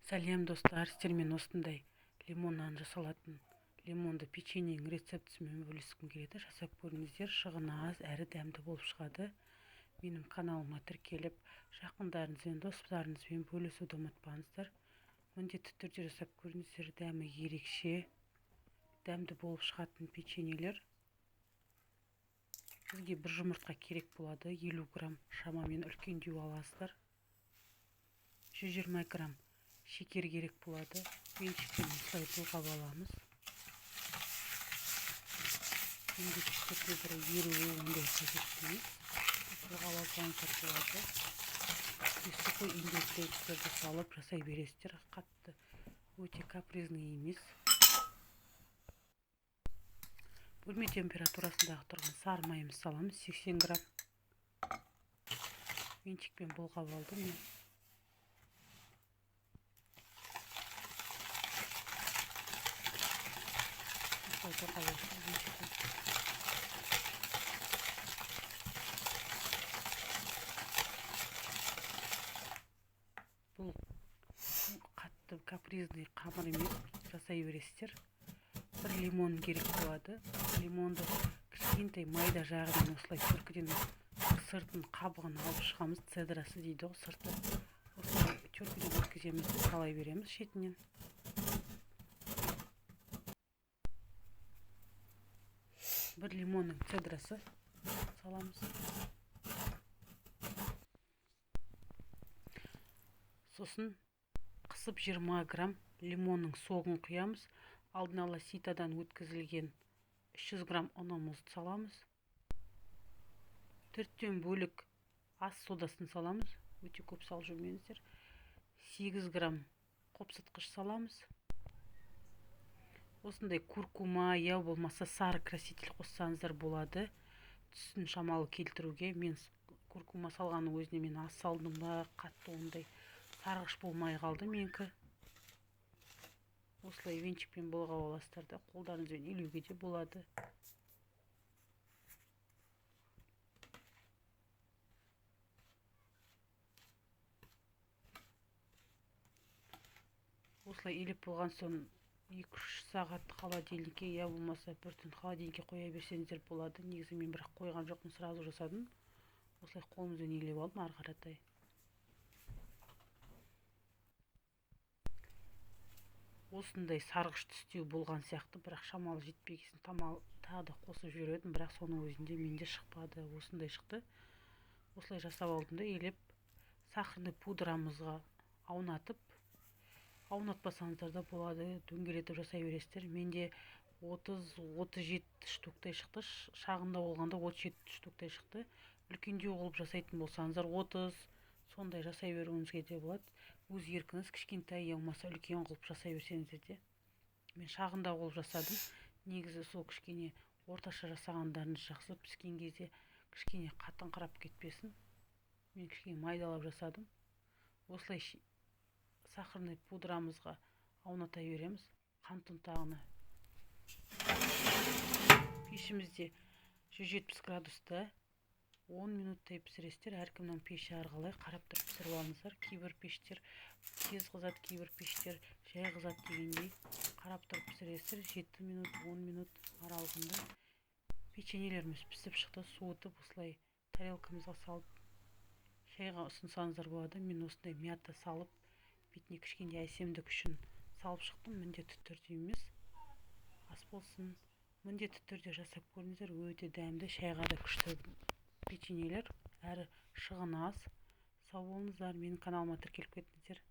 Сәлем достар, сіздермен осындай лимоннан жасалатын лимонды печеньенің рецептісімен бөліскім келеді. Жасап көріңіздер, шығыны аз әрі дәмді болып шығады. Менің каналыма тіркеліп, жақындарыңызбен, достарыңызбен бөлісуді ұмытпаңыздар. Міндетті түрде жасап көріңіздер, дәмі ерекше, дәмді болып шығатын печеньелер. Бізге бір жұмыртқа керек болады, 50 грамм шамамен үлкендеу аласыздар. 120 грамм шекер керек болады. Венчикпен осылай былғап аламыз. Енді шекерді бір еруі ондай қажет емес. Былғап алсаңыздар болады. Сухой ингредиенттерді салып жасай бересіздер. Қатты өте капризный емес. Бөлме температурасындағы тұрған сары майымыз саламыз, 80 грамм. Венчикпен былғап алдым мен. Бұл қатты капризный қамыр емес, жасай бересіздер. Бір лимон керек болады. Лимонды кішкентай майда жағымен осылай түркіден сыртын қабығын алып шығамыз. Цедрасы дейді ғой, сырты. Осылай түркіден өткіземіз, салай береміз шетінен. Бір лимонның цедрасы саламыз. Сосын қысып 20 грамм лимонның соғын құямыз. Алдын ала ситадан өткізілген 300 грамм ұнымызды саламыз. 4-тен бөлік ас содасын саламыз. Өте көп салып жүрмеңіздер. 8 грамм қопсытқыш саламыз. Осындай куркума, я болмаса сары краситель қоссаңыздар болады. Түсін шамалы келтіруге. Мен куркума салғанның өзіне мен аз салдым ба, қатты ондай сарғыш болмай қалды менікі. Осылай венчикпен былғап аласыздар да, қолдарыңызбен илеуге де болады. Осылай илеп болған соң 2-3 сағат холодильникке, я болмаса бір түн холодильникке қоя берсеңіздер болады. Негізі мен бірақ қойған жоқпын, сразу жасадым. Осылай қолымызбен илеп алдым ары қаратай. Осындай сарғыш түстеу болған сияқты, бірақ шамалы жетпегесін тағы да қосып жібердім, бірақ соның өзінде менде шықпады. Осындай шықты. Осылай жасап алдым да, елеп сахарный пудрамызға аунатпасаңыздар да болады, дөңгелетіп жасай бересіздер. Менде 30-37 штуктай шықты, шағында болғанда 37 штуктай шықты. Үлкендеу қылып жасайтын болсаңыздар 30 сондай жасай беруіңізге де болады. Өз еркіңіз, кішкентай я болмаса үлкен қылып жасай берсеңіздер де. Мен шағында қылып жасадым. Негізі сол кішкене орташа жасағандарыңыз жақсы, піскен кезде кішкене қатыңқырап кетпесін. Мен кішкене майдалап жасадым. Осылай сахарный пудрамызға ауната береміз. Қант ұнтағына. Пешімізде 170 градуста 10 минуттай пісіресіздер. Әркімнің пеші әрқалай, қарап тұрып пісіріп алыңыздар. Кейбір пештер тез қызады, кейбір пештер жай қызады дегендей қарап тұрып пісіресіздер. 7 минут, 10 минут аралығында. Печеньелеріміз пісіп шықты. Суытып, осылай тарелкамызға салып шайға ұсынсаңыздар болады. Мен осындай мята салып, бетіне кішкене әсемдік үшін салып шықтым. Міндетті түрде емес, ас болсын. Міндетті түрде жасап көріңіздер. Өте дәмді, шайға да күшті печеньелер, әрі шығыны аз. Сау болыңыздар, менің каналыма тіркеліп кетіңіздер.